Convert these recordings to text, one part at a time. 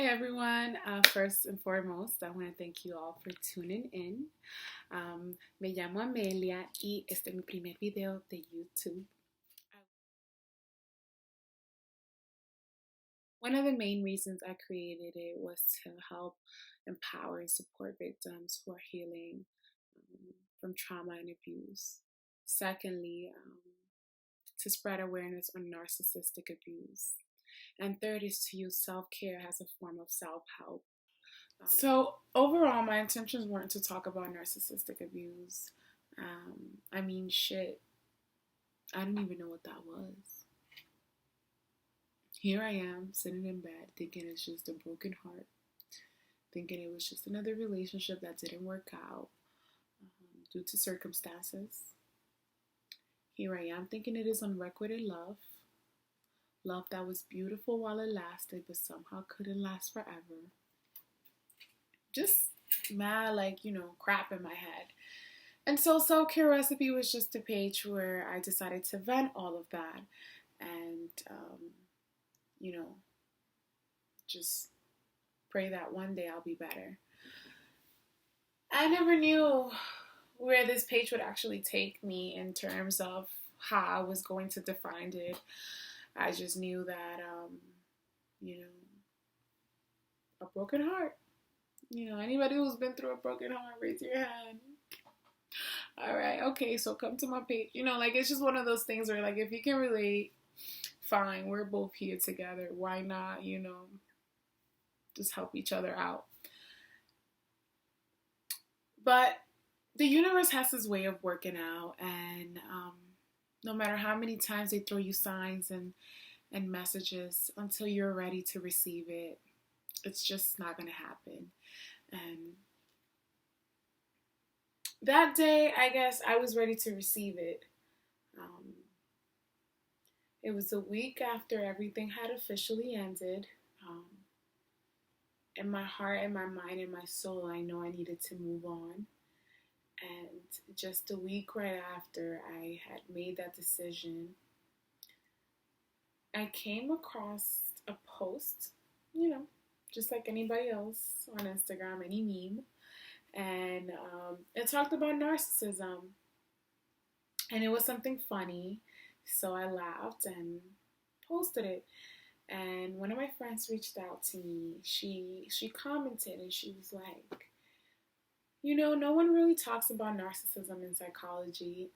Hi everyone. First and foremost, I want to thank you all for tuning in. Me llamo Amelia y este es mi primer video de YouTube. One of the main reasons I created it was to help empower and support victims who are healing from trauma and abuse. Secondly, to spread awareness on narcissistic abuse. And third is to use self-care as a form of self-help. So overall, my intentions weren't to talk about narcissistic abuse. Shit, I didn't even know what that was. Here I am, sitting in bed, thinking it's just a broken heart, thinking it was just another relationship that didn't work out due to circumstances. Here I am, thinking it is unrequited love, love that was beautiful while it lasted, but somehow couldn't last forever. Just mad, crap in my head. And so Self-Care Recipe was just a page where I decided to vent all of that and, just pray that one day I'll be better. I never knew where this page would actually take me in terms of how I was going to define it. I just knew that, a broken heart. Anybody who's been through a broken heart, raise your hand. All right, okay, so come to my page. It's just one of those things where, if you can relate, fine, we're both here together. Why not, just help each other out. But the universe has this way of working out, and no matter how many times they throw you signs and messages, until you're ready to receive it, it's just not going to happen. And that day, I guess I was ready to receive it. It was a week after everything had officially ended. In my heart, and my mind, and my soul, I know I needed to move on. And just a week right after I had made that decision, I came across a post, just like anybody else on Instagram, any meme. And it talked about narcissism. And it was something funny. So I laughed and posted it. And one of my friends reached out to me. She commented and she was like, no one really talks about narcissism in psychology,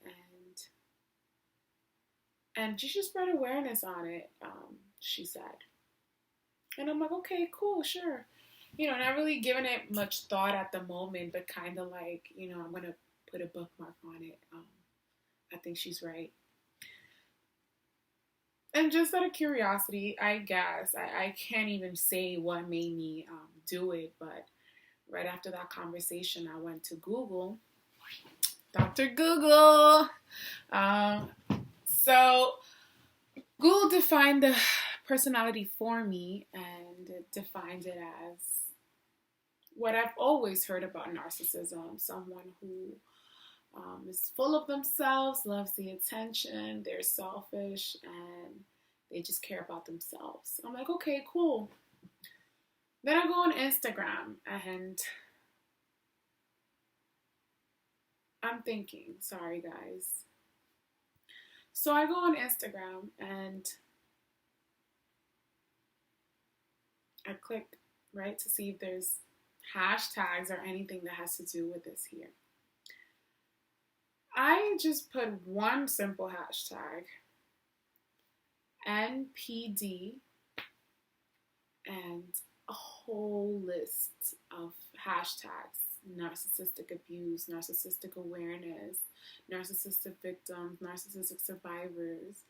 and you should spread awareness on it, she said. And I'm like, okay, cool, sure. Not really giving it much thought at the moment, but kind of like, I'm going to put a bookmark on it. I think she's right. And just out of curiosity, I guess, I can't even say what made me do it, but right after that conversation, I went to Google. Dr. Google. So Google defined the personality for me, and it defines it as what I've always heard about narcissism: someone who is full of themselves, loves the attention, they're selfish, and they just care about themselves. I'm like, okay, cool. Then I go on Instagram, and I'm thinking, sorry guys. So I go on Instagram, and I click, right, to see if there's hashtags or anything that has to do with this here. I just put one simple hashtag, NPD, and a whole list of hashtags: narcissistic abuse, narcissistic awareness, narcissistic victims, narcissistic survivors,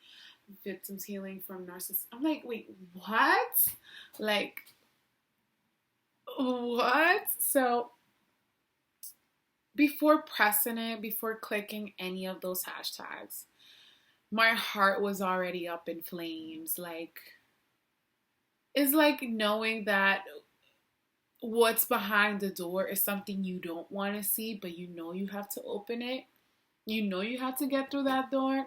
victims healing from narcissism. I'm like, wait, what? What? So before pressing it, before clicking any of those hashtags, my heart was already up in flames. It's like knowing that what's behind the door is something you don't want to see, but you have to open it. You have to get through that door.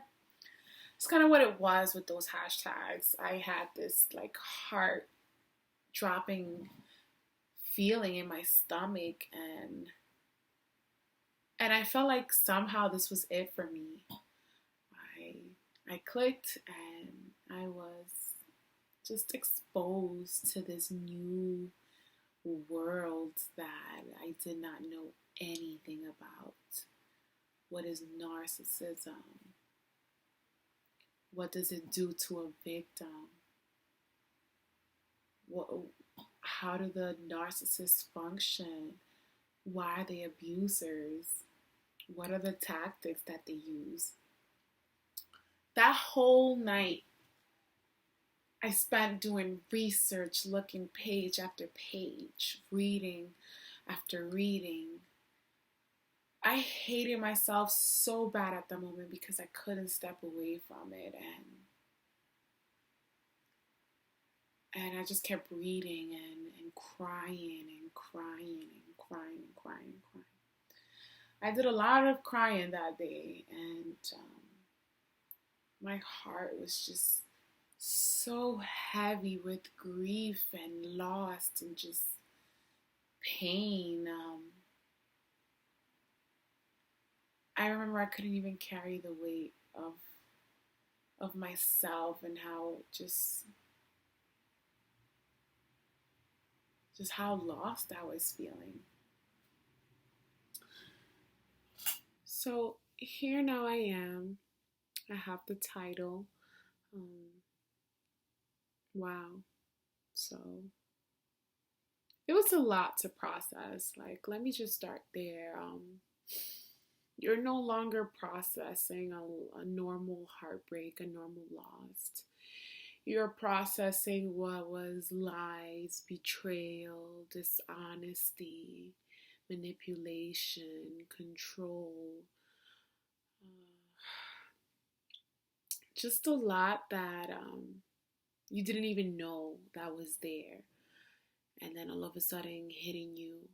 It's kind of what it was with those hashtags. I had this heart dropping feeling in my stomach, and I felt like somehow this was it for me. I clicked, and I was just exposed to this new world that I did not know anything about. What is narcissism? What does it do to a victim? How do the narcissists function? Why are they abusers? What are the tactics that they use? That whole night, I spent doing research, looking page after page, reading after reading. I hated myself so bad at the moment because I couldn't step away from it, and I just kept reading and crying and crying and crying and crying and crying. I did a lot of crying that day, and my heart was just so heavy with grief and loss and just pain. I remember I couldn't even carry the weight of myself and how just how lost I was feeling. So here now I am. I have the title. Wow. So it was a lot to process. Like, let me just start there. You're no longer processing a normal heartbreak, a normal loss. You're processing what was lies, betrayal, dishonesty, manipulation, control. Just a lot that you didn't even know that was there. And then all of a sudden hitting you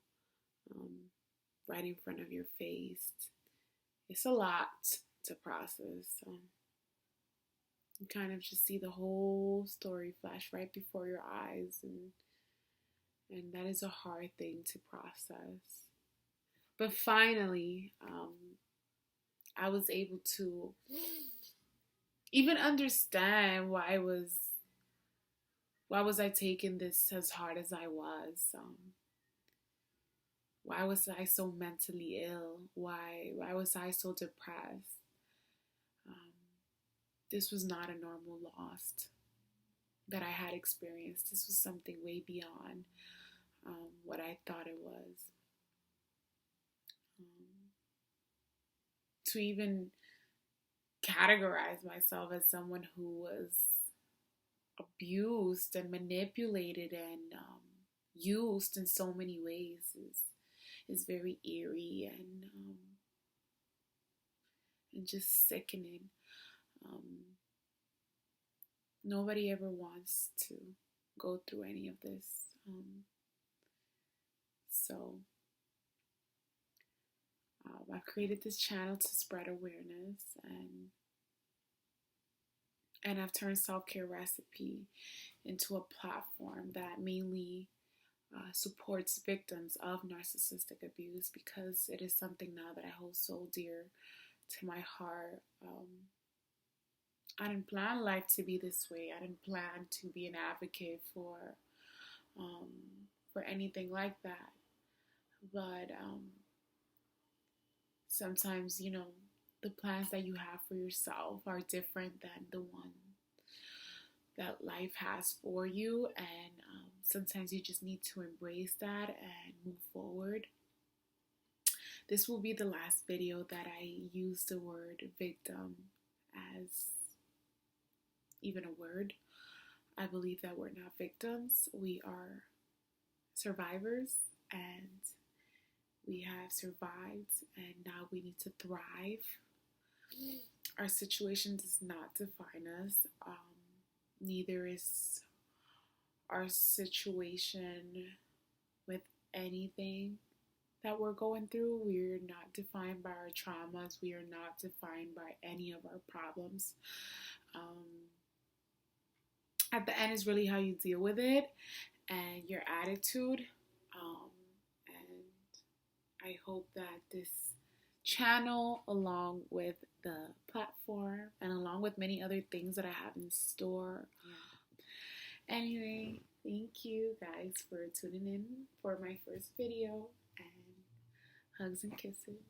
right in front of your face. It's a lot to process. You kind of just see the whole story flash right before your eyes, and that is a hard thing to process. But finally, I was able to even understand why was I taking this as hard as I was. Why was I so mentally ill? Why was I so depressed? This was not a normal loss that I had experienced. This was something way beyond what I thought it was. To even categorize myself as someone who was abused and manipulated and used in so many ways is very eerie and just sickening. Nobody ever wants to go through any of this. So I've created this channel to spread awareness, and I've turned Self-Care Recipe into a platform that mainly supports victims of narcissistic abuse, because it is something now that I hold so dear to my heart. I didn't plan life to be this way. I didn't plan to be an advocate for anything like that. But sometimes, the plans that you have for yourself are different than the one that life has for you, and sometimes you just need to embrace that and move forward. This will be the last video that I use the word victim as even a word. I believe that we're not victims. We are survivors, and we have survived, and now we need to thrive. Our situation does not define us. Neither is our situation with anything that we're going through. We're not defined by our traumas. We are not defined by any of our problems. At the end is really how you deal with it. and your attitude. And I hope that this channel, along with the platform and along with many other things that I have in store. Anyway, thank you guys for tuning in for my first video, and hugs and kisses.